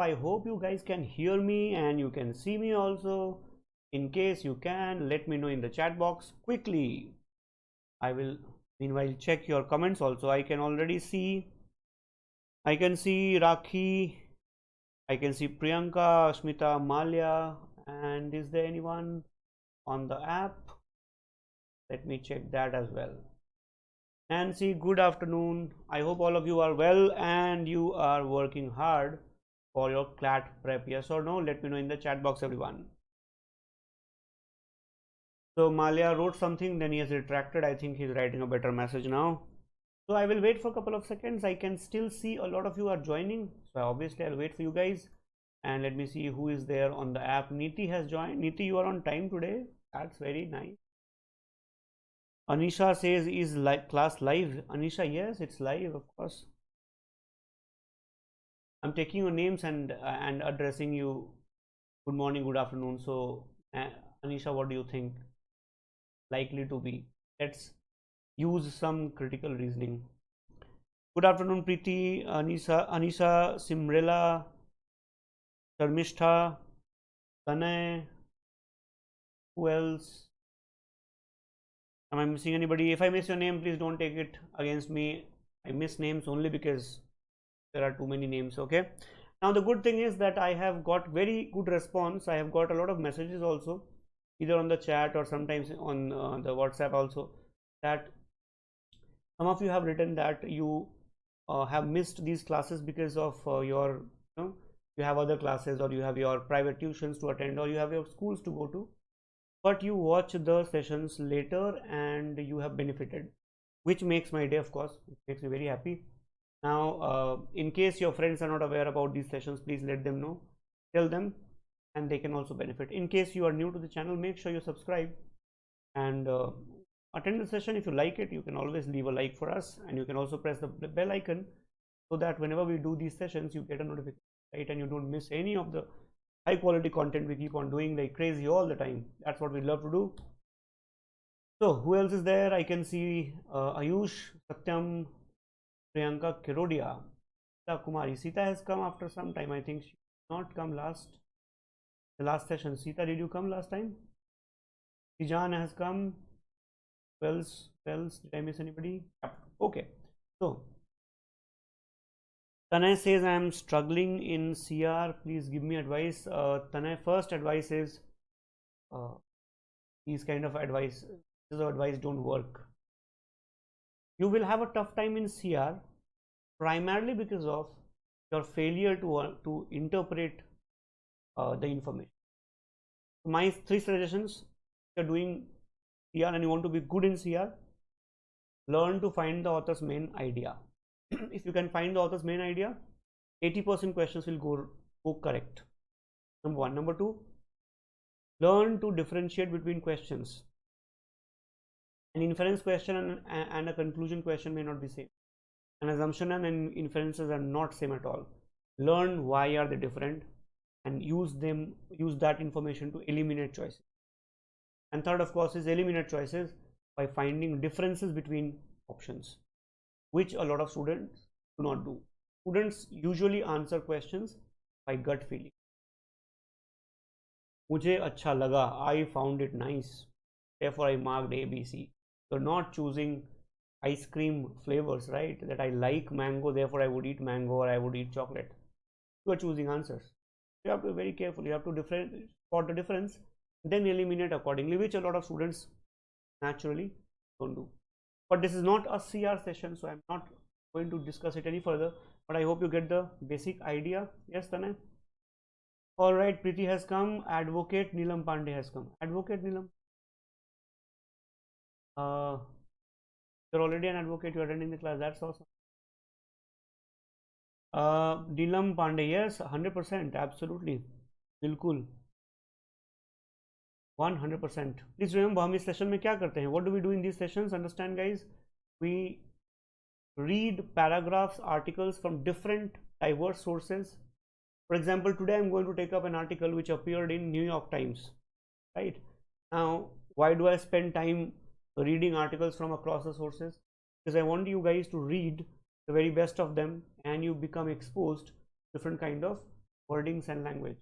I hope you guys can hear me and you can see me also. In case you can, let me know in the chat box quickly. I will meanwhile check your comments also. I can see Rakhi, I can see Priyanka, Ashmita, Malia, and is there anyone on the app? Let me check that as well. Nancy, good afternoon. I hope all of you are well and you are working hard for your CLAT prep. Yes or no? Let me know in the chat box, everyone. So Malia wrote something, then he has retracted. I think he's writing a better message now. So I will wait for a couple of seconds. I can still see a lot of you are joining. So obviously I'll wait for you guys. And let me see who is there on the app. Niti has joined. Niti, you are on time today. That's very nice. Anisha says, is class live? Anisha, yes, it's live, of course. I'm taking your names and addressing you. Good morning, good afternoon. So Anisha, what do you think? Likely to be. Let's use some critical reasoning. Good afternoon, Preeti, Anisha, Simrela, Sharmishtha, Tanay. Who else? Am I missing anybody? If I miss your name, please don't take it against me. I miss names only because there are too many names. Okay. Now the good thing is that I have got very good response. I have got a lot of messages also, either on the chat or sometimes on the WhatsApp also, that some of you have written that you have missed these classes because of your, you have other classes, or you have your private tuitions to attend, or you have your schools to go to, but you watch the sessions later and you have benefited, which makes my day, of course. It makes me very happy. Now in case your friends are not aware about these sessions, please let them know, tell them, and they can also benefit. In case you are new to the channel, make sure you subscribe and attend the session. If you like it, you can always leave a like for us, and you can also press the bell icon so that whenever we do these sessions, you get a notification, right, and you don't miss any of the high quality content we keep on doing like crazy all the time. That's what we love to do. So who else is there? I can see Ayush, Satyam, Priyanka, Kirodia, Sita Kumari. Sita has come after some time. I think she did not come the last session. Sita, did you come last time? Tijan has come. Who else? Did I miss anybody? Yeah. Okay. So Tanay says, I am struggling in CR. Please give me advice. Tanay, first advice is these kind of advice. This advice don't work. You will have a tough time in CR primarily because of your failure to interpret the information. My 3 suggestions: if you're doing CR and you want to be good in CR, learn to find the author's main idea. If you can find the author's main idea, 80% questions will go correct. Number 1. Number 2, learn to differentiate between questions. An inference question and a conclusion question may not be same. An assumption and inferences are not same at all. Learn why are they different and use that information to eliminate choices. And third, of course, is eliminate choices by finding differences between options, which a lot of students do not do. Students usually answer questions by gut feeling. मुझे अच्छा लगा, I found it nice, therefore I marked A, B, C. You're not choosing ice cream flavors, right? That I like mango, therefore I would eat mango, or I would eat chocolate. You are choosing answers. You have to be very careful. You have to spot the difference, then eliminate accordingly, which a lot of students naturally don't do. But this is not a CR session, so I'm not going to discuss it any further, but I hope you get the basic idea. Yes, Tanay? All right, Preeti has come. Advocate Neelam Pandey has come. Advocate Neelam, you're already an advocate, you're attending the class. That's awesome. Neelam Pandey, yes, 100%, absolutely, बिल्कुल 100%. Please remember, हम इस session में क्या करते हैं? What do we do in these sessions? Understand, guys? We read paragraphs, articles from different diverse sources. For example, today I'm going to take up an article which appeared in New York Times, right? Now, why do I spend time reading articles from across the sources? Because I want you guys to read the very best of them and you become exposed to different kind of wordings and language.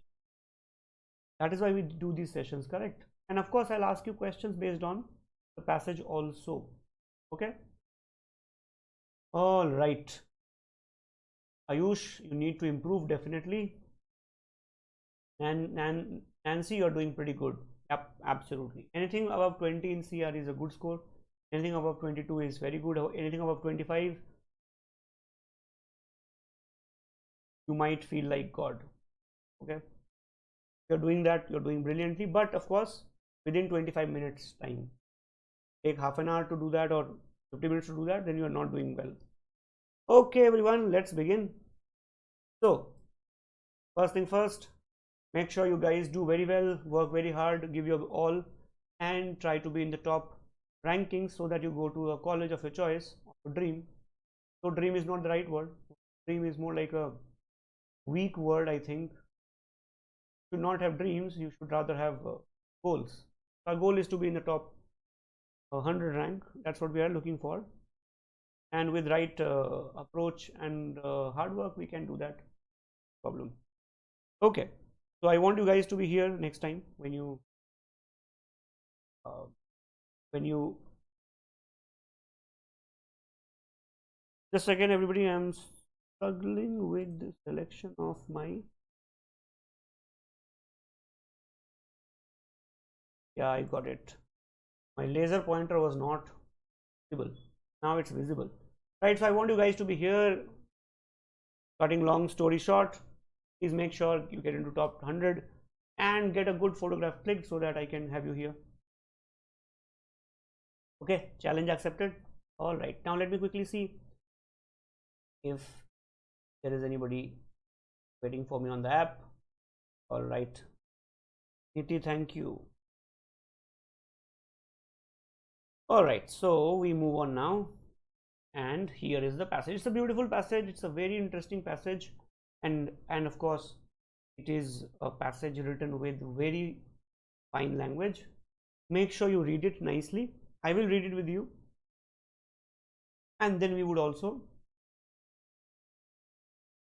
That is why we do these sessions, correct? And of course, I'll ask you questions based on the passage also. Okay. All right. Ayush, you need to improve definitely. And Nancy, you're doing pretty good. Yep, absolutely. Anything above 20 in CR is a good score. Anything above 22 is very good. Anything above 25, you might feel like God. Okay. You're doing that, you're doing brilliantly, but of course, within 25 minutes time. Take half an hour to do that or 50 minutes to do that, then you are not doing well. Okay, everyone, let's begin. So, first thing first, make sure you guys do very well, work very hard, give your all, and try to be in the top rankings so that you go to a college of your choice, or dream. So, dream is not the right word. Dream is more like a weak word, I think. You should not have dreams, you should rather have goals. Our goal is to be in the top 100 rank. That's what we are looking for, and with right approach and hard work we can do that. Problem. Okay, so I want you guys to be here next time when you just a second everybody, I'm struggling with the selection of my, yeah, I got it. My laser pointer was not visible. Now it's visible, right? So I want you guys to be here. Cutting long story short, please make sure you get into top 100 and get a good photograph clicked so that I can have you here. Okay, challenge accepted. All right, now let me quickly see if there is anybody waiting for me on the app. All right, Niti, thank you. All right, so we move on now, and here is the passage. It's a beautiful passage, it's a very interesting passage, and of course it is a passage written with very fine language. Make sure you read it nicely. I will read it with you, and then we would also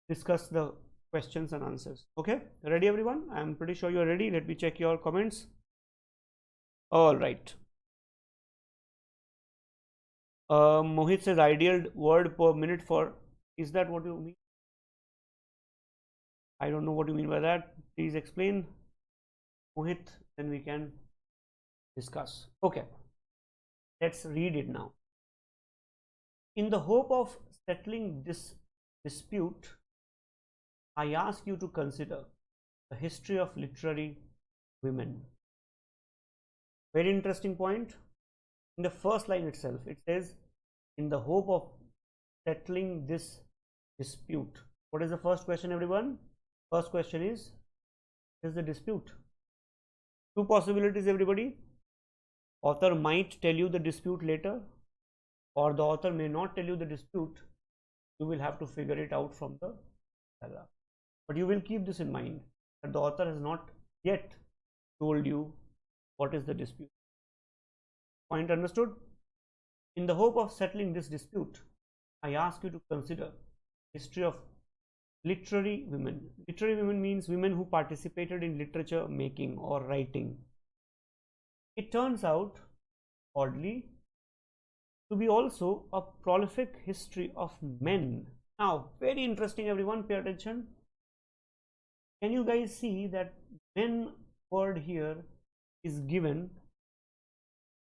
discuss the questions and answers. Okay, ready everyone? I'm pretty sure you're ready. Let me check your comments. All right. Mohit says ideal word per minute for, is that what you mean? I don't know what you mean by that. Please explain, Mohit, then we can discuss. Okay, let's read it now. In the hope of settling this dispute, I ask you to consider the history of literary women. Very interesting point. In the first line itself, it says, in the hope of settling this dispute. What is the first question, everyone? First question is the dispute? Two possibilities, everybody. Author might tell you the dispute later, or the author may not tell you the dispute. You will have to figure it out from the paragraph. But you will keep this in mind, that the author has not yet told you what is the dispute. Point understood? In the hope of settling this dispute, I ask you to consider history of literary women. Literary women means women who participated in literature making or writing. It turns out, oddly, to be also a prolific history of men. Now, very interesting, everyone, pay attention. Can you guys see that men word here is given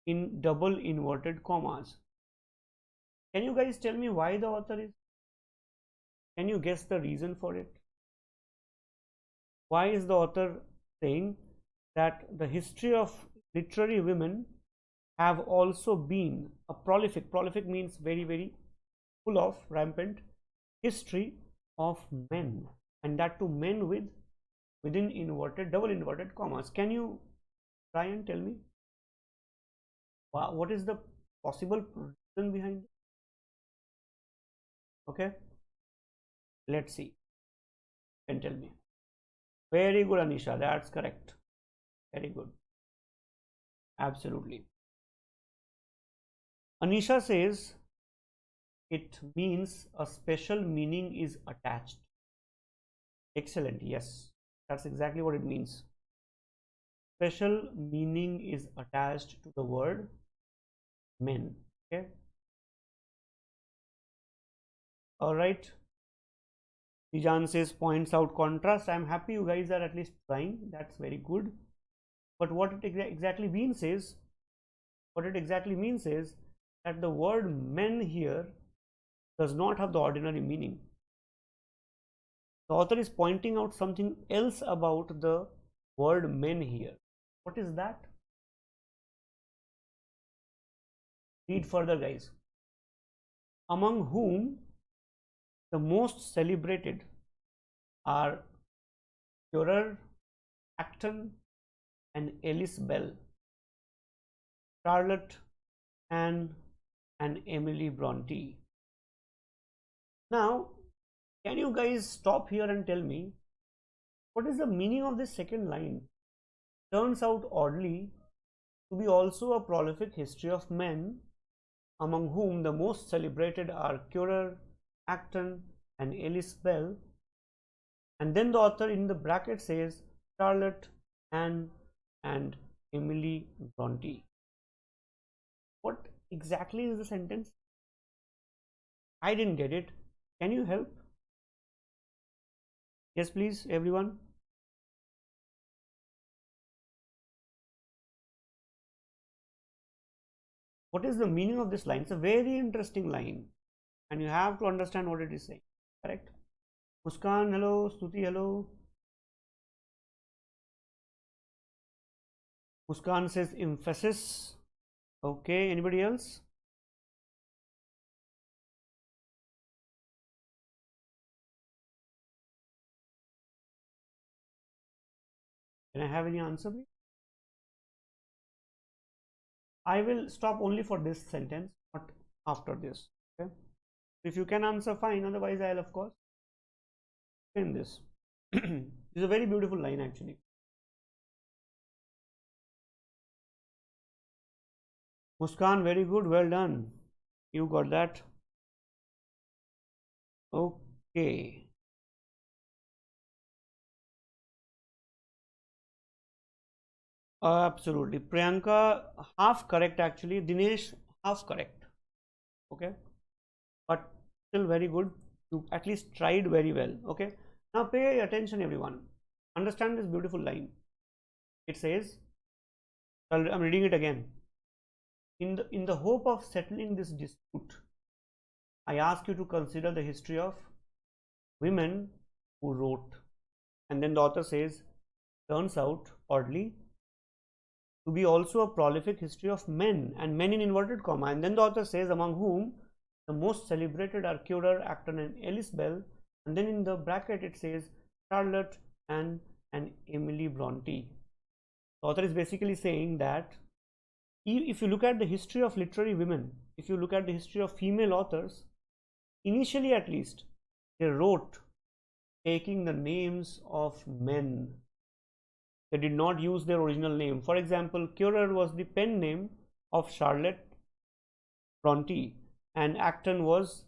in double inverted commas? Can you guys tell me why the author is? Can you guess the reason for it? Why is the author saying that the history of literary women have also been a prolific means very, very full of, rampant history of men, and that to men within inverted, double inverted commas? Can you try and tell me what is the possible reason behind it? Okay, let's see. Can tell me. Very good, Anisha, that's correct. Very good, absolutely. Anisha says it means a special meaning is attached. Excellent. Yes, that's exactly what it means. Special meaning is attached to the word men. Okay. All right. Tijan says points out contrast. I'm happy you guys are at least trying. That's very good. But what it exactly means is, that the word men here does not have the ordinary meaning. The author is pointing out something else about the word men here. What is that? Read further, guys. Among whom the most celebrated are Currer, Acton, and Alice Bell, Charlotte, Anne, and Emily Bronte. Now, can you guys stop here and tell me what is the meaning of this second line? Turns out oddly to be also a prolific history of men, among whom the most celebrated are Currer, Acton, and Alice Bell. And then the author in the bracket says Charlotte, Anne, and Emily Bronte. What exactly is the sentence? I didn't get it. Can you help? Yes, please, everyone. What is the meaning of this line? It's a very interesting line, and you have to understand what it is saying. Correct? Muskan, hello. Stuti, hello. Muskan says emphasis. Okay, anybody else? Can I have any answer, please? I will stop only for this sentence, not after this. Okay. If you can answer, fine. Otherwise, I'll of course in this. This is a very beautiful line, actually. Muskan, very good. Well done. You got that. Okay. Absolutely. Priyanka, half correct actually. Dinesh, half correct. Okay. But still very good. You at least tried very well. Okay. Now pay attention, everyone. Understand this beautiful line. It says, I'm reading it again. In the hope of settling this dispute, I ask you to consider the history of women who wrote. And then the author says, turns out, oddly, to be also a prolific history of men, and men in inverted comma. And then the author says, among whom the most celebrated are Currer, Acton, and Alice Bell. And then in the bracket it says Charlotte, Anne, and Emily Bronte. The author is basically saying that if you look at the history of literary women, if you look at the history of female authors, initially at least, they wrote taking the names of men. They did not use their original name. For example, Currer was the pen name of Charlotte Bronte, and Acton was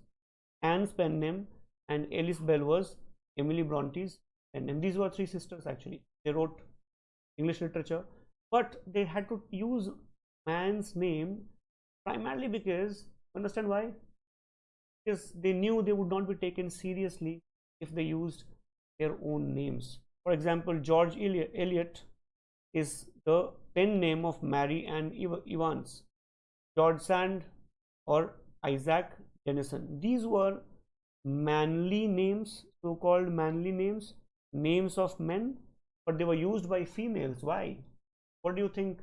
Anne's pen name, and Alice Bell was Emily Bronte's pen name. These were three sisters actually. They wrote English literature, but they had to use man's name primarily because, understand why? Because they knew they would not be taken seriously if they used their own names. For example, George Eliot is the pen name of Mary Ann Evans, George Sand or Isaac Denison. These were manly names, so-called manly names, names of men, but they were used by females. Why? What do you think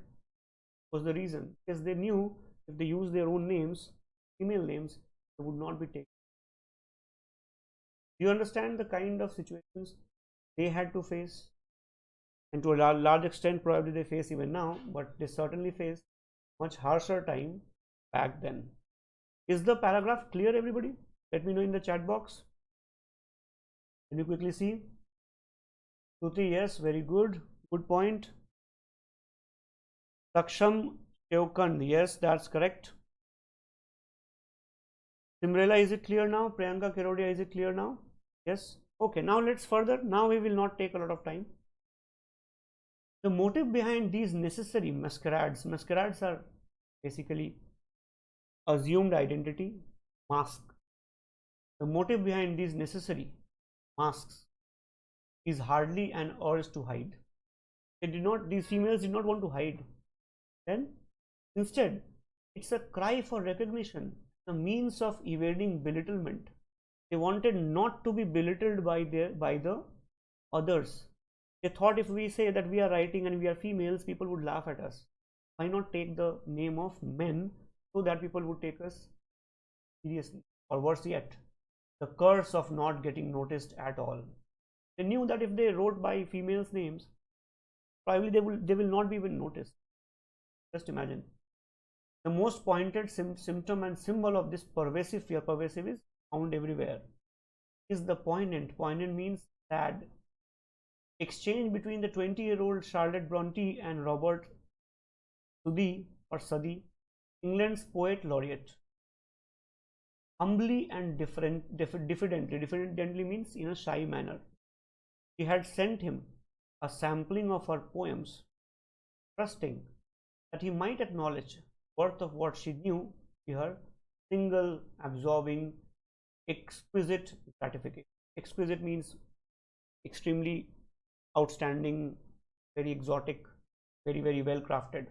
was the reason? Because they knew if they used their own names, female names, they would not be taken. Do you understand the kind of situations they had to face? And to a large extent probably they face even now, but they certainly face much harsher time back then. Is the paragraph clear, everybody? Let me know in the chat box. Can you quickly see? Shruti, yes, very good. Good point. Saksham Shevkan, yes, that's correct. Simrela, is it clear now? Priyanka Kerodia, is it clear now? Yes. Okay, now let's further. Now we will not take a lot of time. The motive behind these necessary masquerades are basically assumed identity, mask. The motive behind these necessary masks is hardly an urge to hide. These females did not want to hide. Then, instead, it's a cry for recognition, a means of evading belittlement. They wanted not to be belittled by the others. They thought if we say that we are writing and we are females, people would laugh at us. Why not take the name of men so that people would take us seriously? Or worse yet, the curse of not getting noticed at all. They knew that if they wrote by females' names, probably they will not be even noticed. Just imagine. The most pointed symptom and symbol of this pervasive fear, pervasive is found everywhere, is the poignant. Poignant means sad. Exchange between the 20-year-old Charlotte Bronte and Robert Southey, England's poet laureate. Humbly and diffidently means in a shy manner. She had sent him a sampling of her poems, trusting that he might acknowledge worth of what she knew to her single, absorbing, exquisite gratification. Exquisite means extremely outstanding, very exotic, very, very well crafted.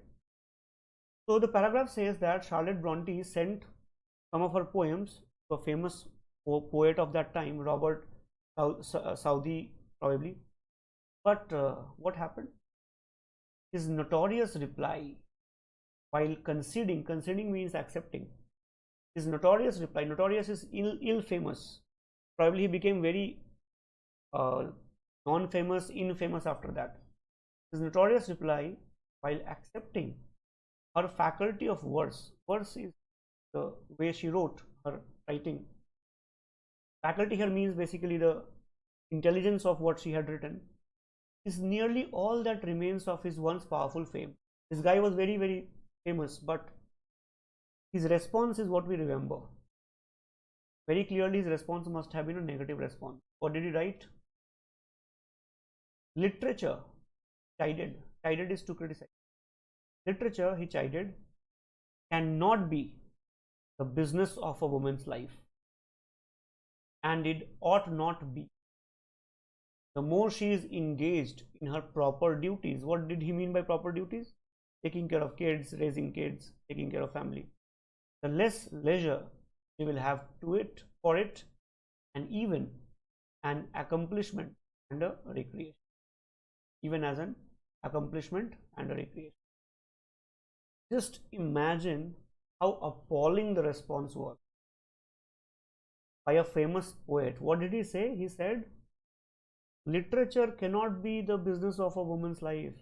So the paragraph says that Charlotte Bronte sent some of her poems to a famous poet of that time, Robert Southey, probably. But what happened? His notorious reply, while conceding means accepting. His notorious reply, notorious is ill famous. Probably he became very non-famous, infamous after that. His notorious reply, while accepting her faculty of verse is the way she wrote her writing. Faculty here means basically the intelligence of what she had written, is nearly all that remains of his once powerful fame. This guy was very, very famous, but his response is what we remember. Very clearly, his response must have been a negative response. What did he write? Literature, chided. Chided is to criticize. Literature, he chided, cannot be the business of a woman's life, and it ought not be. The more she is engaged in her proper duties. What did he mean by proper duties? Taking care of kids, raising kids, taking care of family. The less leisure she will have for it, and even an accomplishment and a recreation. Even as an accomplishment and a recreation. Just imagine how appalling the response was by a famous poet. What did he say? He said, literature cannot be the business of a woman's life,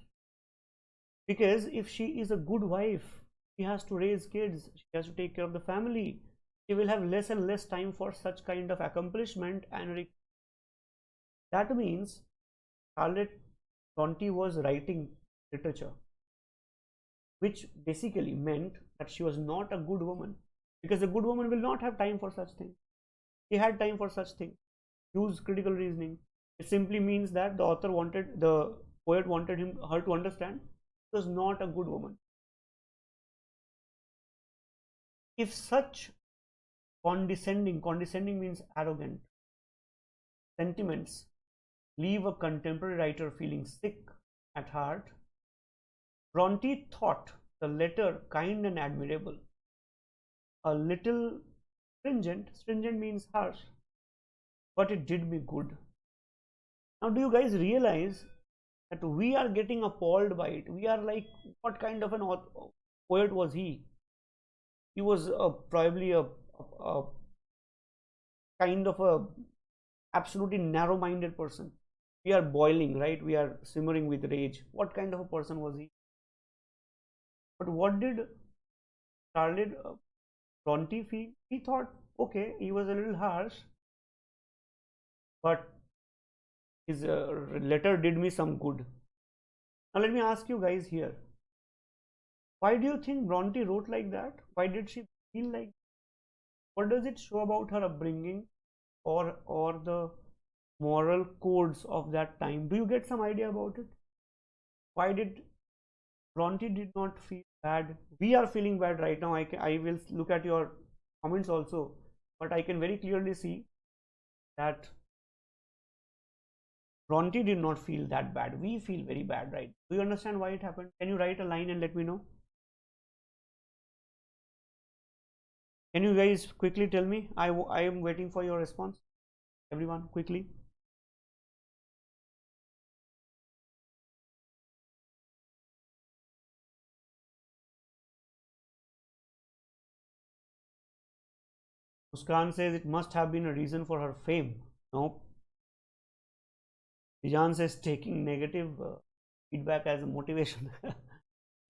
because if she is a good wife, she has to raise kids, she has to take care of the family, she will have less and less time for such kind of accomplishment and that means Charlotte Bronte was writing literature, which basically meant that she was not a good woman, because a good woman will not have time for such things. She had time for such things. Use critical reasoning. It simply means that the poet wanted her to understand she was not a good woman. If such condescending means arrogant, sentiments leave a contemporary writer feeling sick at heart, Bronte thought the letter kind and admirable, a little stringent means harsh, but it did me good. Now, do you guys realize that we are getting appalled by it? We are like, what kind of an poet was he? He was probably a kind of a absolutely narrow-minded person. We are boiling, right? We are simmering with rage. What kind of a person was he? But what did Charlotte Bronte feel? He thought, okay, he was a little harsh, but his letter did me some good. Now let me ask you guys here, why do you think Bronte wrote like that? Why did she feel like that? What does it show about her upbringing or the moral codes of that time. Do you get some idea about it? Why did Bronte did not feel bad? We are feeling bad right now. I will look at your comments also, but I can very clearly see that Bronte did not feel that bad. We feel very bad, right? Do you understand why it happened? Can you write a line and let me know? Can you guys quickly tell me? I am waiting for your response. Everyone, quickly. Muskan says it must have been a reason for her fame. Nope. Tijan says taking negative feedback as a motivation.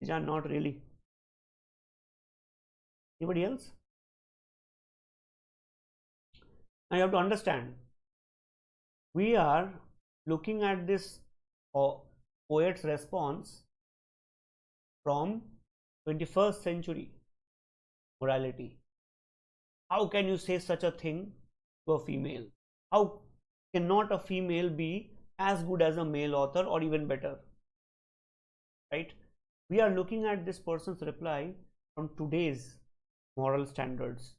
Tijan, not really. Anybody else? Now you have to understand, we are looking at this poet's response from 21st century morality. How can you say such a thing to a female? How cannot a female be as good as a male author or even better? Right? We are looking at this person's reply from today's moral standards.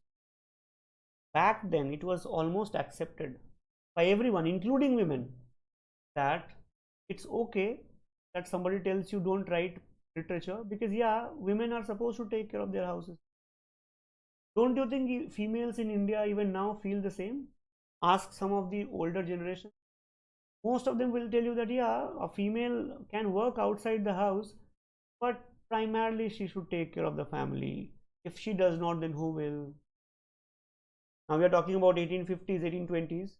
Back then, it was almost accepted by everyone, including women, that it's okay that somebody tells you don't write literature, because yeah, women are supposed to take care of their houses. Don't you think females in India even now feel the same? Ask some of the older generation. Most of them will tell you that yeah, a female can work outside the house, but primarily she should take care of the family. If she does not, then who will? Now we are talking about 1850s, 1820s.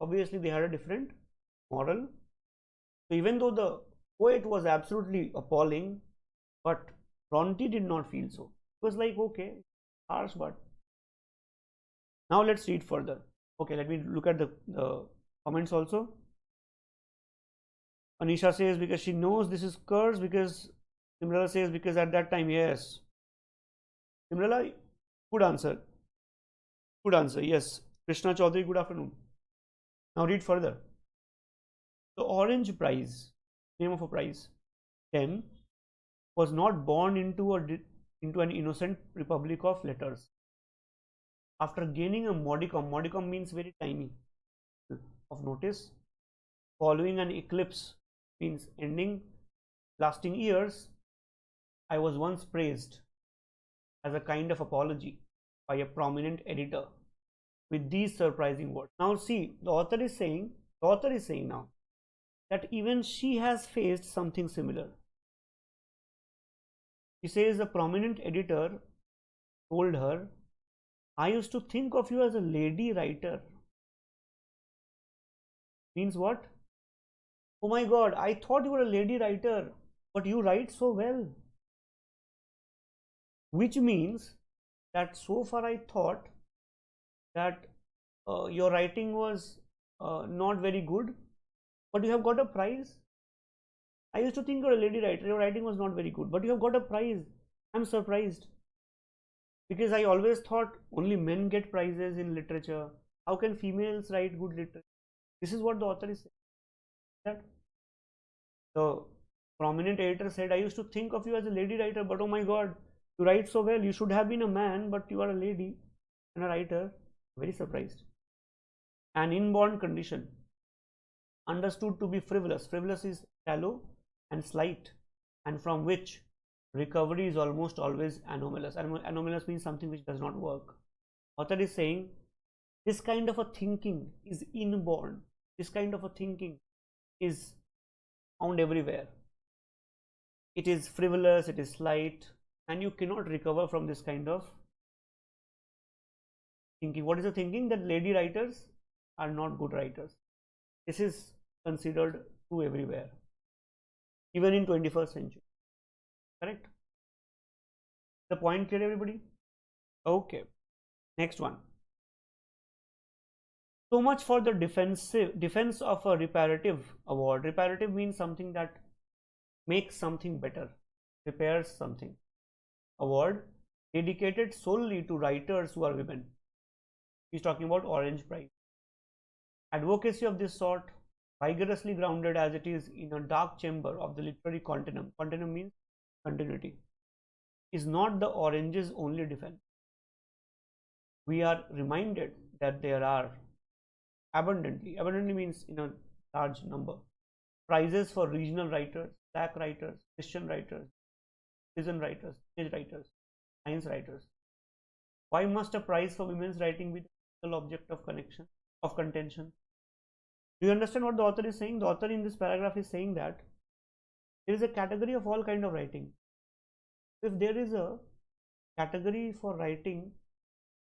Obviously, they had a different moral. So even though the poet was absolutely appalling, but Bronte did not feel so. It was like, okay, harsh, but now let's read further. Okay, let me look at the comments also. Anisha says because she knows this is curse, because Simrala says because at that time, yes. Simrala, good answer. Good answer, yes. Krishna Chaudhary, good afternoon. Now read further. The Orange Prize, name of a prize, 10, was not born into an innocent republic of letters. After gaining a modicum means very tiny, of notice, following an eclipse means ending, lasting years, I was once praised as a kind of apology by a prominent editor with these surprising words. Now see, the author is saying now that even she has faced something similar. She says a prominent editor told her, I used to think of you as a lady writer. Means what? Oh my God, I thought you were a lady writer, but you write so well. Which means that so far I thought that your writing was not very good, but you have got a prize. I used to think you're a lady writer, your writing was not very good, but you have got a prize. I'm surprised, because I always thought only men get prizes in literature. How can females write good literature? This is what the author is saying. That the prominent editor said, I used to think of you as a lady writer, but oh my God, you write so well. You should have been a man, but you are a lady and a writer. Very surprised. An inborn condition, understood to be frivolous. Frivolous is shallow and slight, and from which recovery is almost always anomalous. Anomalous means something which does not work. Author is saying this kind of a thinking is inborn. This kind of a thinking is found everywhere. It is frivolous, it is slight, and you cannot recover from this kind of thinking. What is the thinking? That lady writers are not good writers. This is considered true everywhere, even in 21st century. Correct? The point clear, everybody? Okay. Next one. So much for the defense of a reparative award. Reparative means something that makes something better, repairs something. Award dedicated solely to writers who are women. He's talking about Orange Prize. Advocacy of this sort, rigorously grounded as it is in a dark chamber of the literary continuum, continuum means continuity, is not the orange's only defense. We are reminded that there are abundantly means in a large number, prizes for regional writers, black writers, Christian writers, citizen writers, age writers, science writers. Why must a prize for women's writing be the single object of contention? Do you understand what the author is saying? The author in this paragraph is saying that there is a category of all kind of writing. If there is a category for writing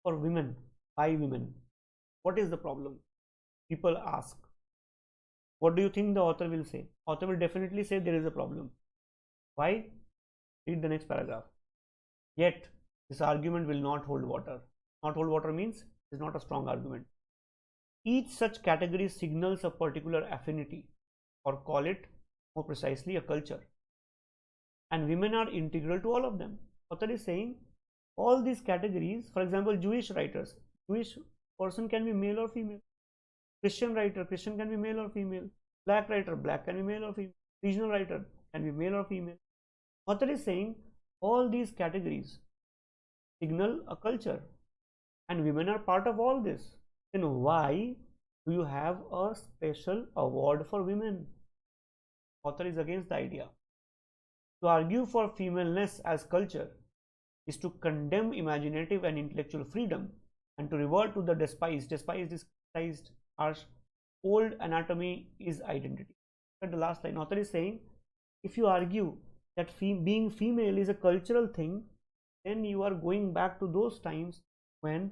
for women, by women, what is the problem? People ask. What do you think the author will say? Author will definitely say there is a problem. Why? Read the next paragraph. Yet, this argument will not hold water. Not hold water means it is not a strong argument. Each such category signals a particular affinity, or call it more precisely a culture. And women are integral to all of them. Author is saying all these categories, for example, Jewish writers, Jewish person can be male or female. Christian writer, Christian can be male or female. Black writer, black can be male or female. Regional writer can be male or female. Author is saying all these categories signal a culture, and women are part of all this. Then why do you have a special award for women? Author is against the idea. To argue for femaleness as culture is to condemn imaginative and intellectual freedom, and to revert to the despised is criticized, harsh, old anatomy is identity. At the last line, author is saying if you argue that being female is a cultural thing, then you are going back to those times when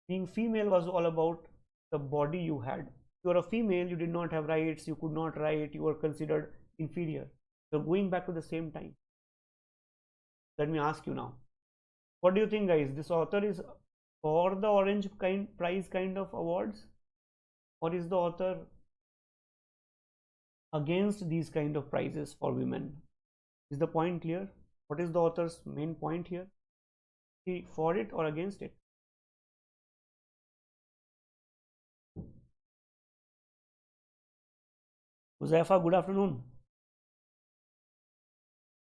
being female was all about the body you had. If you are a female, you did not have rights, you could not write, you were considered inferior. So going back to the same time. Let me ask you now, what do you think, guys? This author is for the orange prize kind of awards, or is the author against these kind of prizes for women? Is the point clear? What is the author's main point here? Is he for it or against it? Huzaifa, good afternoon.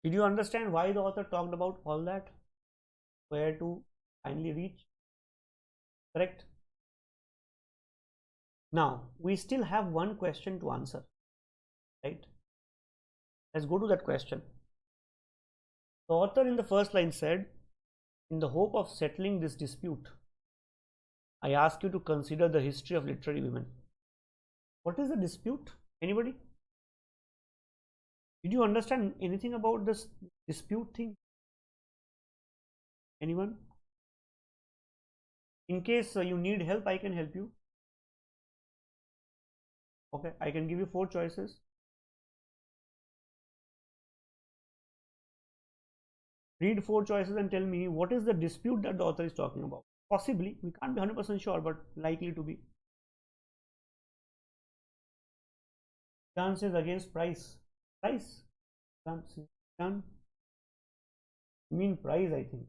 Did you understand why the author talked about all that? Where to finally reach? Correct? Now, we still have one question to answer, right? Let's go to that question. The author in the first line said, in the hope of settling this dispute, I ask you to consider the history of literary women. What is the dispute? Anybody? Did you understand anything about this dispute thing? Anyone? In case you need help, I can help you. Okay, I can give you 4 choices. Read 4 choices and tell me what is the dispute that the author is talking about. Possibly, we can't be 100% sure, but likely to be. Chances against price. Price? You mean price, I think.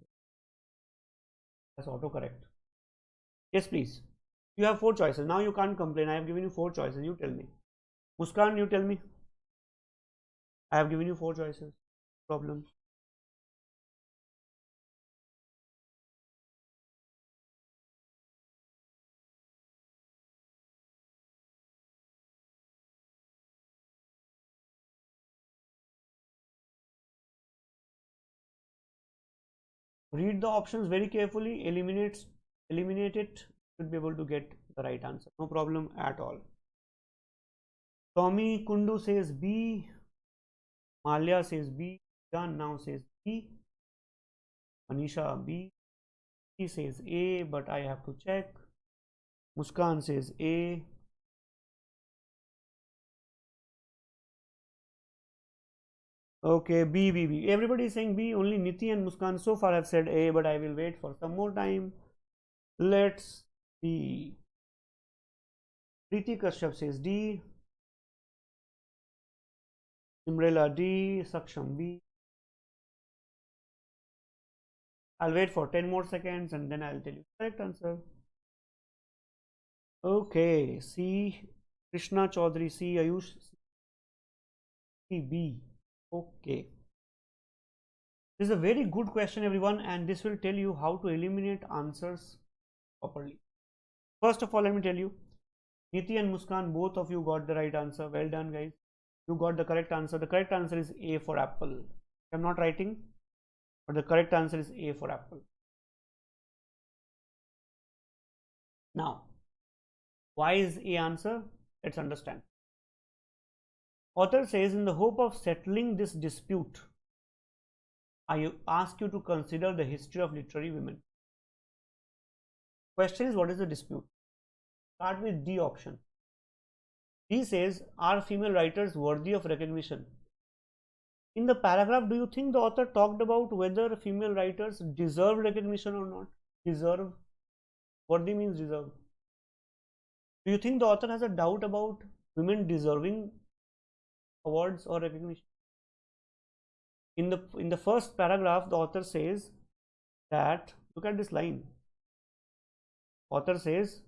That's autocorrect. Yes, please. You have 4 choices. Now you can't complain. I have given you 4 choices. You tell me. Muskan, you tell me. I have given you 4 choices. Problem. Read the options very carefully. Eliminate it. Should be able to get the right answer. No problem at all. Tommy Kundu says B. Malia says B. John now says B. Manisha B. He says A, but I have to check. Muskan says A. Okay, B. Everybody is saying B. Only Niti and Muskan so far have said A, but I will wait for some more time. Let's see. Preeti Kashyap says D. Simrela D. Saksham B. I'll wait for 10 more seconds and then I'll tell you the correct answer. Okay, C. Krishna Chaudhary, C. Ayush, C. B. Okay. This is a very good question, everyone, and this will tell you how to eliminate answers properly. First of all, let me tell you, Niti and Muskan, both of you got the right answer. Well done, guys. You got the correct answer. The correct answer is A for apple. I'm not writing, but the correct answer is A for apple. Now, why is A answer? Let's understand. Author says, in the hope of settling this dispute, I ask you to consider the history of literary women. Question is, what is the dispute? Start with D option. D says, are female writers worthy of recognition? In the paragraph, do you think the author talked about whether female writers deserve recognition or not? Deserve. Worthy means deserve. Do you think the author has a doubt about women deserving awards or recognition? In the first paragraph, the author says that, look at this line. Author says,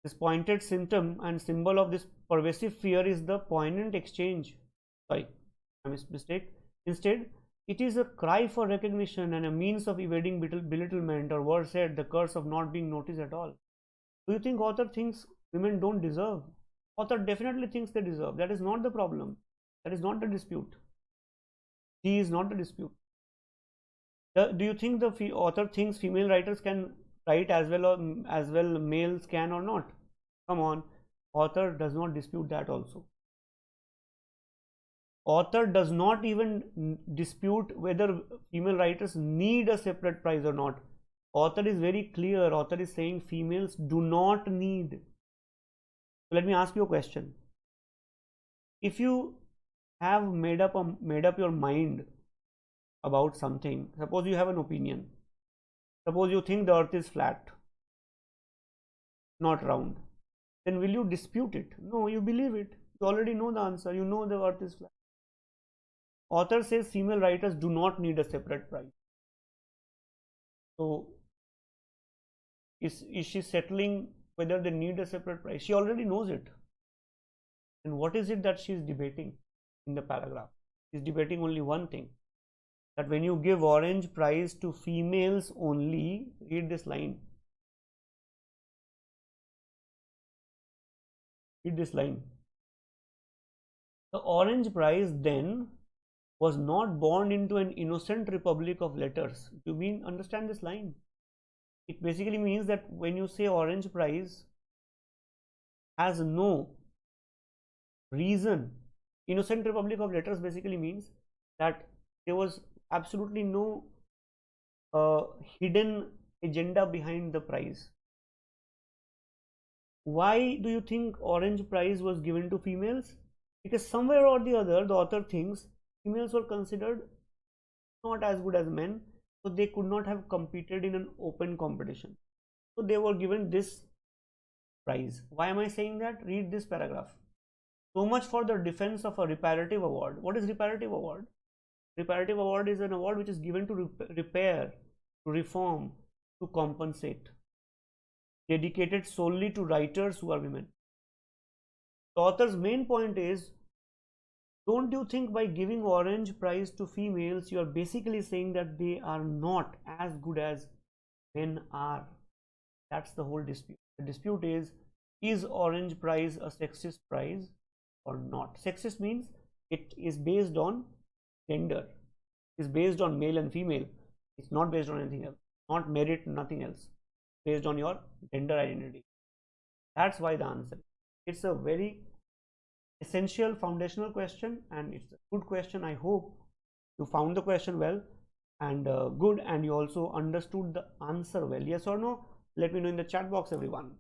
this pointed symptom and symbol of this pervasive fear is the poignant exchange. Sorry, I made a mistake. Instead, it is a cry for recognition and a means of evading belittlement, or worse said, the curse of not being noticed at all. Do you think author thinks women don't deserve? Author definitely thinks they deserve. That is not the problem. That is not the dispute. D is not the dispute. Do you think the author thinks female writers can write as well males can or not? Come on, author does not dispute that also. Author does not even dispute whether female writers need a separate prize or not. Author is very clear. Author is saying females do not need. So let me ask you a question. If you have made up your mind about something, suppose you have an opinion. Suppose you think the earth is flat, not round. Then will you dispute it? No, you believe it. You already know the answer. You know the earth is flat. Author says female writers do not need a separate prize. So, is she settling whether they need a separate prize? She already knows it. And what is it that she is debating in the paragraph? She is debating only one thing. That when you give orange prize to females only, read this line. Read this line. The orange prize then was not born into an innocent republic of letters. Do you understand this line? It basically means that when you say orange prize has no reason, innocent republic of letters basically means that there was absolutely no hidden agenda behind the prize. Why do you think orange prize was given to females? Because somewhere or the other, the author thinks females were considered not as good as men, so they could not have competed in an open competition. So they were given this prize. Why am I saying that? Read this paragraph. So much for the defense of a reparative award. What is reparative award? Reparative award is an award which is given to repair, to reform, to compensate, dedicated solely to writers who are women. The author's main point is, don't you think by giving orange prize to females, you are basically saying that they are not as good as men are? That's the whole dispute. The dispute is orange prize a sexist prize or not? Sexist means it is based on gender. It is based on male and female. It's not based on anything else. Not merit, nothing else. Based on your gender identity. That's why the answer. It's a very essential foundational question, and it's a good question. I hope you found the question well and good, and you also understood the answer well. Yes or no? Let me know in the chat box, everyone.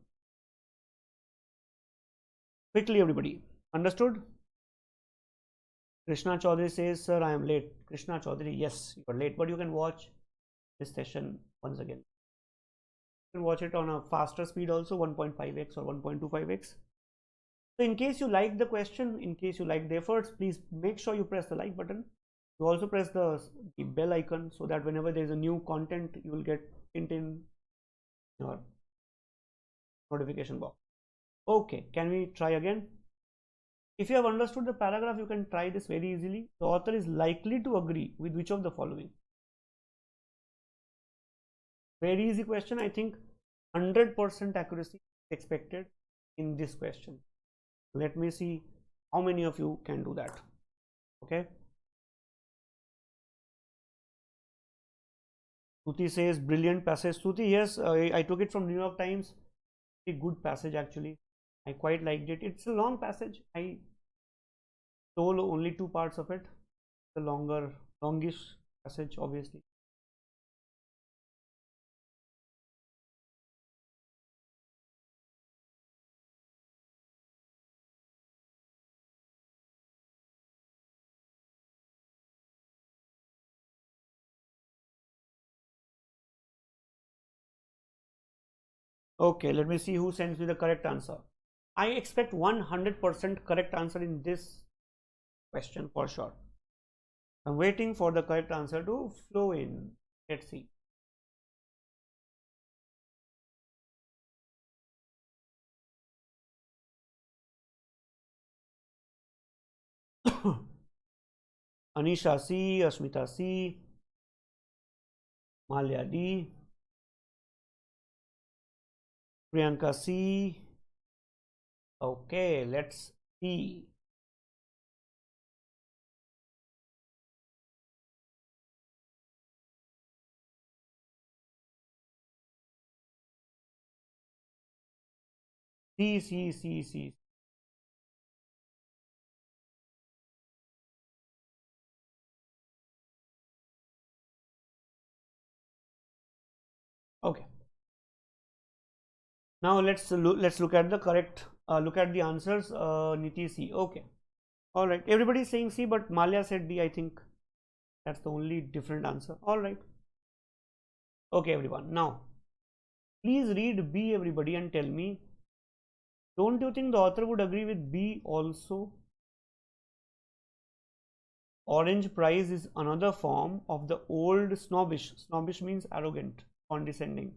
Quickly, everybody. Understood? Krishna Chaudhary says, sir, I am late. Krishna Chaudhary, yes, you are late, but you can watch this session once again. You can watch it on a faster speed also, 1.5x or 1.25x. So in case you like the question, in case you like the efforts, please make sure you press the like button. You also press the bell icon so that whenever there is a new content, you will get it in your notification box. Okay, can we try again? If you have understood the paragraph, you can try this very easily. The author is likely to agree with which of the following? Very easy question. I think 100% accuracy expected in this question. Let me see how many of you can do that. Okay. Stuti says brilliant passage. Stuti, yes, I took it from New York Times. A good passage actually. I quite liked it. It's a long passage. I told only 2 parts of it. The longish passage, obviously. Okay, let me see who sends me the correct answer. I expect 100% correct answer in this question for sure. I'm waiting for the correct answer to flow in. Let's see. Anisha C, Ashmita C, Malia D, Priyanka C. Okay, let's see. C. Okay. Now let's look at the correct look at the answers. Niti C. Okay. All right. Everybody is saying C, but Malia said D. I think that's the only different answer. All right. Okay, everyone. Now, please read B, everybody, and tell me. Don't you think the author would agree with B also? Orange prize is another form of the old snobbish. Snobbish means arrogant, condescending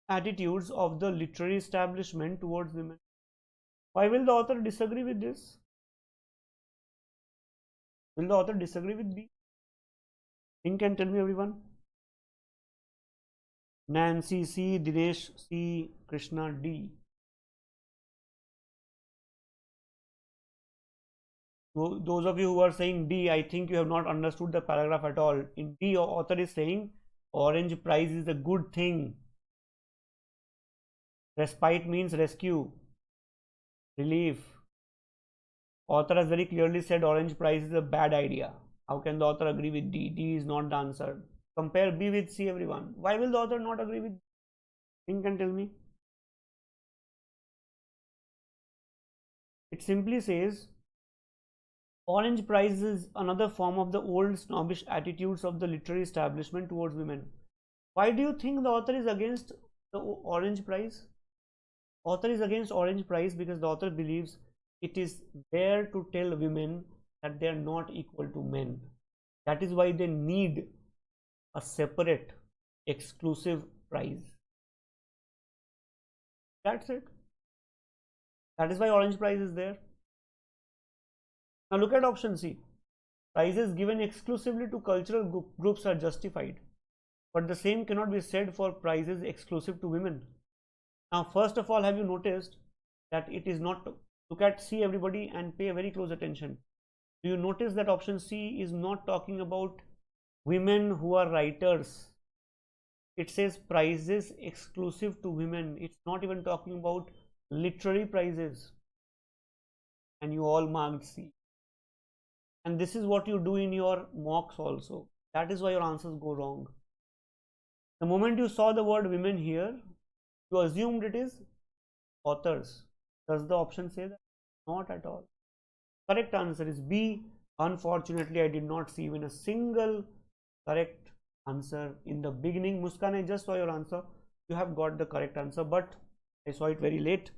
attitudes of the literary establishment towards women. Why will the author disagree with this? Will the author disagree with B? Think and tell me, everyone. Nancy C, Dinesh C, Krishna D. So those of you who are saying D, I think you have not understood the paragraph at all. In D, author is saying orange prize is a good thing. Respite means rescue, relief. Author has very clearly said orange prize is a bad idea. How can the author agree with D? D is not the answer. Compare B with C, everyone. Why will the author not agree with D? Think and tell me. It simply says orange prize is another form of the old snobbish attitudes of the literary establishment towards women. Why do you think the author is against the orange prize? Author is against orange prize because the author believes it is there to tell women that they are not equal to men. That is why they need a separate exclusive prize. That's it. That is why orange prize is there. Now look at option C. Prizes given exclusively to cultural groups are justified, but the same cannot be said for prizes exclusive to women. Now, first of all, have you noticed that it is not, look at C, everybody, and pay very close attention. Do you notice that option C is not talking about women who are writers? It says prizes exclusive to women. It's not even talking about literary prizes. And you all marked C. And this is what you do in your mocks also. That is why your answers go wrong. The moment you saw the word women here, you assumed it is authors. Does the option say that? Not at all. Correct answer is B. Unfortunately, I did not see even a single correct answer in the beginning. Muskan, I just saw your answer. You have got the correct answer, but I saw it very late.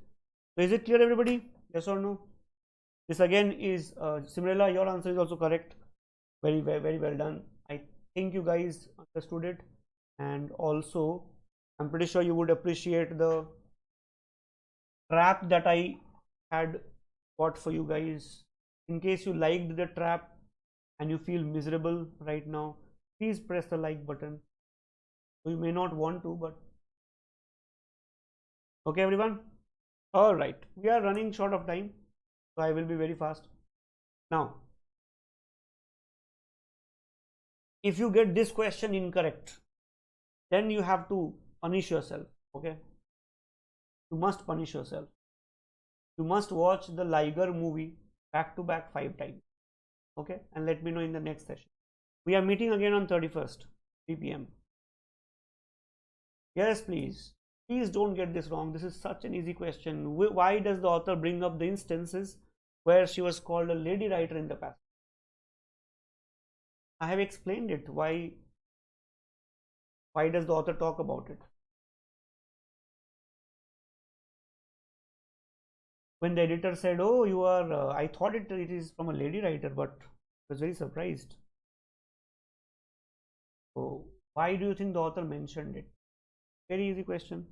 So is it clear, everybody? Yes or no? This again is Simrela, your answer is also correct. Very well done. I think you guys understood it, and also I'm pretty sure you would appreciate the trap that I had got for you guys. In case you liked the trap and you feel miserable right now, please press the like button. You may not want to, but okay, everyone. All right, we are running short of time, so I will be very fast. Now, if you get this question incorrect, then you have to punish yourself. Okay, you must punish yourself. You must watch the Liger movie back to back 5 times. Okay, and let me know in the next session. We are meeting again on 31st, 3 p.m. Yes, please. Please don't get this wrong. This is such an easy question. Why does the author bring up the instances where she was called a lady writer in the past? I have explained it. Why does the author talk about it? When the editor said, oh, you are, I thought it is from a lady writer, but I was very surprised. So why do you think the author mentioned it? Very easy question.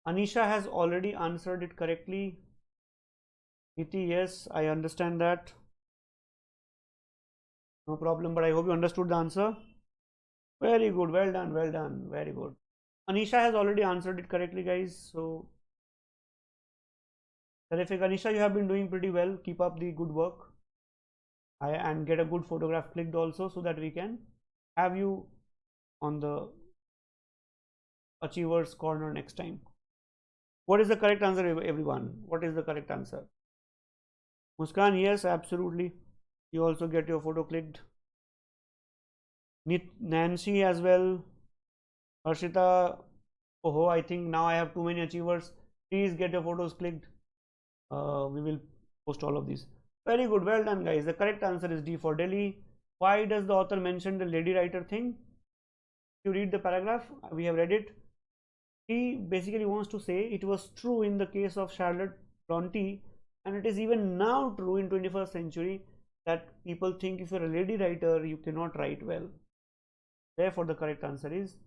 Anisha has already answered it correctly. Iti, yes, I understand that. No problem, but I hope you understood the answer. Very good, well done, very good. Anisha has already answered it correctly, guys. So terrific. Anisha, you have been doing pretty well. Keep up the good work. And get a good photograph clicked also, so that we can have you on the Achievers Corner next time. What is the correct answer, everyone? What is the correct answer? Muskan, yes, absolutely. You also get your photo clicked. Nancy as well. Harshita, oh, I think now I have too many achievers. Please get your photos clicked. We will post all of these. Very good, well done, guys. The correct answer is D for Delhi. Why does the author mention the lady writer thing? If you read the paragraph, we have read it. He basically wants to say it was true in the case of Charlotte Bronte, and it is even now true in 21st century that people think if you're a lady writer, you cannot write well. Therefore, the correct answer is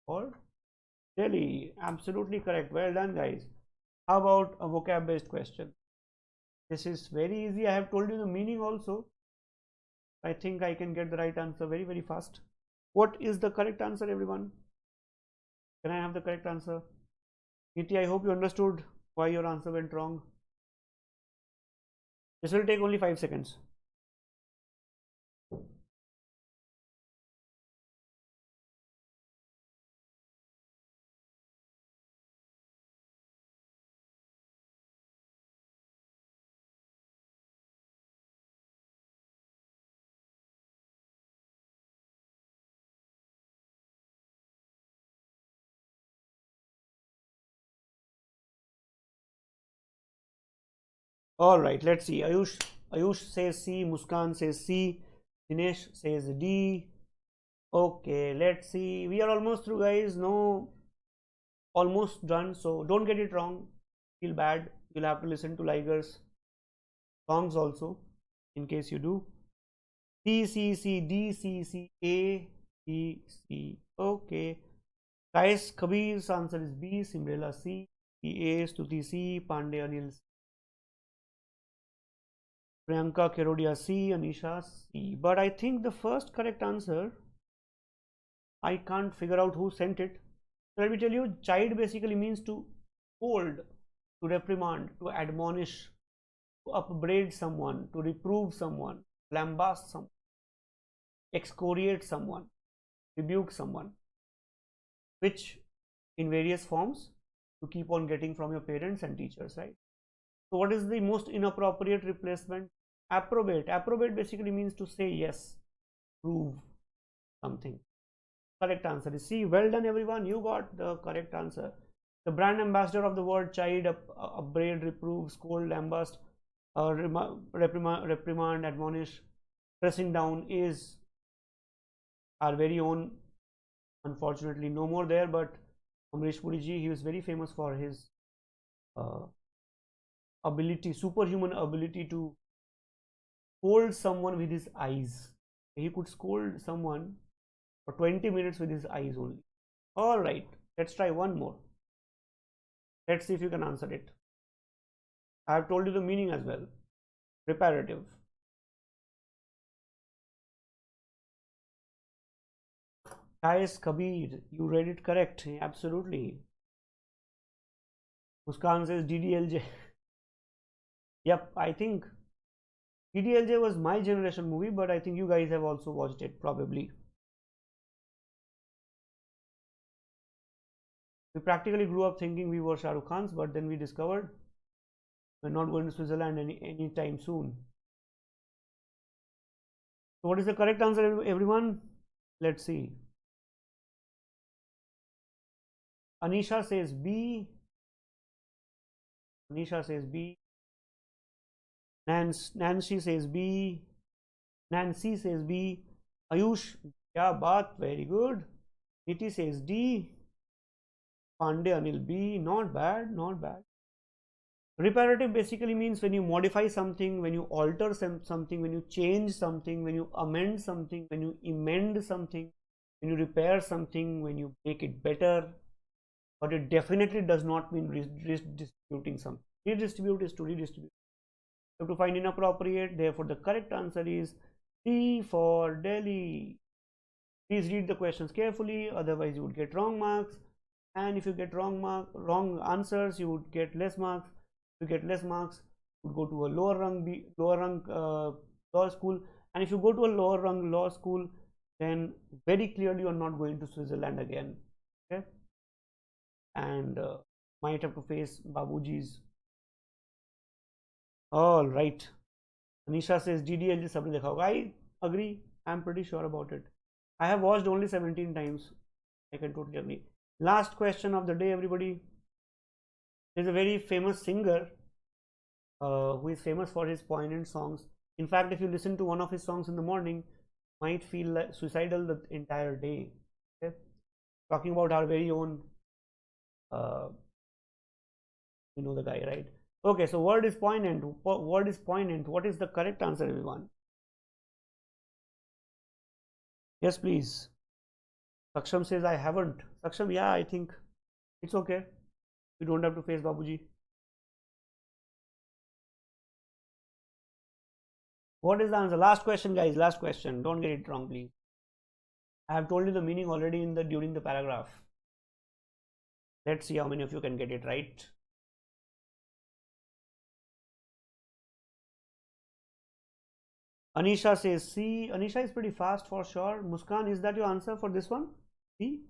for Delhi. Absolutely correct. Well done, guys. How about a vocab based question? This is very easy. I have told you the meaning also. I think I can get the right answer very, very fast. What is the correct answer, everyone? Can I have the correct answer? Niti, I hope you understood why your answer went wrong. This will take only 5 seconds. All right, let's see. Ayush says C, Muskan says C, Dinesh says D. Okay, let's see. We are almost through, guys. No, almost done. So don't get it wrong. Feel bad. You'll have to listen to Liger's songs also, in case you do. C, C, C, D, C, C, A, B, C. Okay. Guys, Kabir's answer is B, Simrela C, A, Stuti C, Pandey Anil C. Priyanka Kerodia C, Anisha C. But I think the first correct answer, I can't figure out who sent it. So let me tell you, chide basically means to scold, to reprimand, to admonish, to upbraid someone, to reprove someone, lambast someone, excoriate someone, rebuke someone, which in various forms you keep on getting from your parents and teachers, right? So what is the most inappropriate replacement? Approbate. Approbate basically means to say yes, prove something. Correct answer is C. Well done, everyone. You got the correct answer. The brand ambassador of the word chide, upbraid, reprove, scold, lambast, reprimand, admonish, pressing down is our very own, unfortunately no more there, but Amrish Puri ji. He was very famous for his ability, superhuman ability to scold someone with his eyes. He could scold someone for 20 minutes with his eyes only. All right, let's try one more. Let's see if you can answer it. I have told you the meaning as well. Reparative. Guys, Kabir, you read it correct. Absolutely. Muskan says DDLJ. Yep, I think DDLJ was my generation movie, but I think you guys have also watched it probably. We practically grew up thinking we were Shah Rukh Khans, but then we discovered we're not going to Switzerland anytime soon. So what is the correct answer, everyone? Let's see. Anisha says B. Anisha says B. Nancy says B. Nancy says B. Ayush, kya baat, very good. Niti says D. Pandey Anil B. Not bad, not bad. Reparative basically means when you modify something, when you alter something, when you change something, when you amend something, when you amend something, when you repair something, when you make it better. But it definitely does not mean redistributing something. Redistribute is to redistribute. You have to find inappropriate. Therefore, the correct answer is D for Delhi. Please read the questions carefully, otherwise you would get wrong marks. And if you get wrong answers, you would get less marks. If you get less marks, you would go to a lower rung law school. And if you go to a lower rung law school, then very clearly you are not going to Switzerland again. Okay, and might have to face BYJU'S. All right. Anisha says DDLJ sabne dekha hoga. I agree. I'm pretty sure about it. I have watched only 17 times. I can totally agree. Last question of the day, everybody. There's a very famous singer who is famous for his poignant songs. In fact, if you listen to one of his songs in the morning, you might feel like suicidal the entire day. Okay? Talking about our very own, you know the guy, right? Okay, so word is poignant. Word is poignant. What is the correct answer, everyone? Yes, please. Saksham says I haven't. Saksham, yeah, I think it's okay. You don't have to face Babuji. What is the answer? Last question, guys. Last question. Don't get it wrong, please. I have told you the meaning already during the paragraph. Let's see how many of you can get it right. Anisha says C. Anisha is pretty fast for sure. Muskan, is that your answer for this one? C.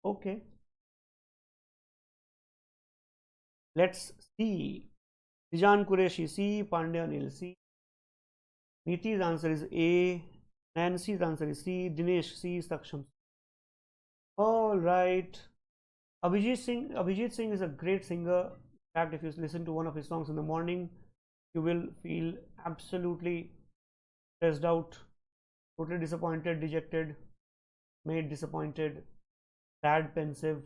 Okay. Let's see. Tijan Qureshi C. Pandey Anil C. Niti's answer is A. Nancy's answer is C. Dinesh C. Saksham. All right. Abhijit Singh is a great singer. In fact, if you listen to one of his songs in the morning, you will feel absolutely stressed out, totally disappointed, dejected, made disappointed, sad, pensive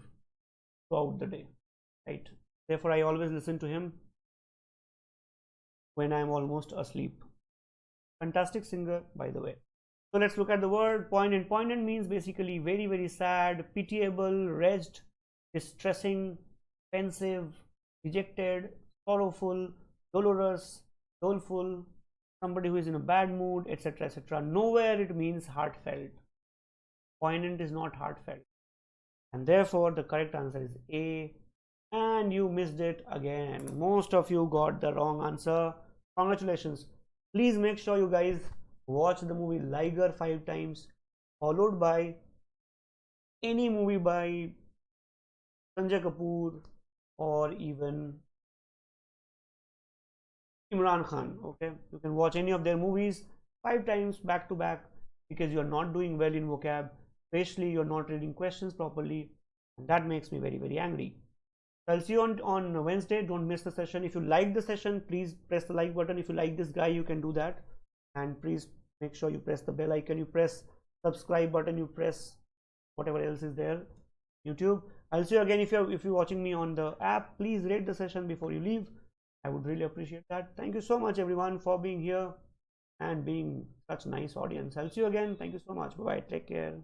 throughout the day, right? Therefore, I always listen to him when I'm almost asleep. Fantastic singer, by the way. So let's look at the word poignant. Poignant means basically very, very sad, pitiable, wretched, distressing, pensive, dejected, sorrowful, dolorous, doleful, somebody who is in a bad mood, etc., etc. Nowhere it means heartfelt. Poignant is not heartfelt. And therefore, the correct answer is A. And you missed it again. Most of you got the wrong answer. Congratulations. Please make sure you guys watch the movie Liger 5 times, followed by any movie by Sanjay Kapoor or even Imran Khan. Okay, you can watch any of their movies 5 times back to back because you are not doing well in vocab, especially you're not reading questions properly, and that makes me very, very angry. I'll see you on Wednesday. Don't miss the session. If you like the session, please press the like button. If you like this guy, you can do that, and please make sure you press the bell icon, you press subscribe button, you press whatever else is there, YouTube. I'll see you again. If you're watching me on the app, please rate the session before you leave. I would really appreciate that. Thank you so much, everyone, for being here and being such a nice audience. I'll see you again. Thank you so much. Bye bye. Take care.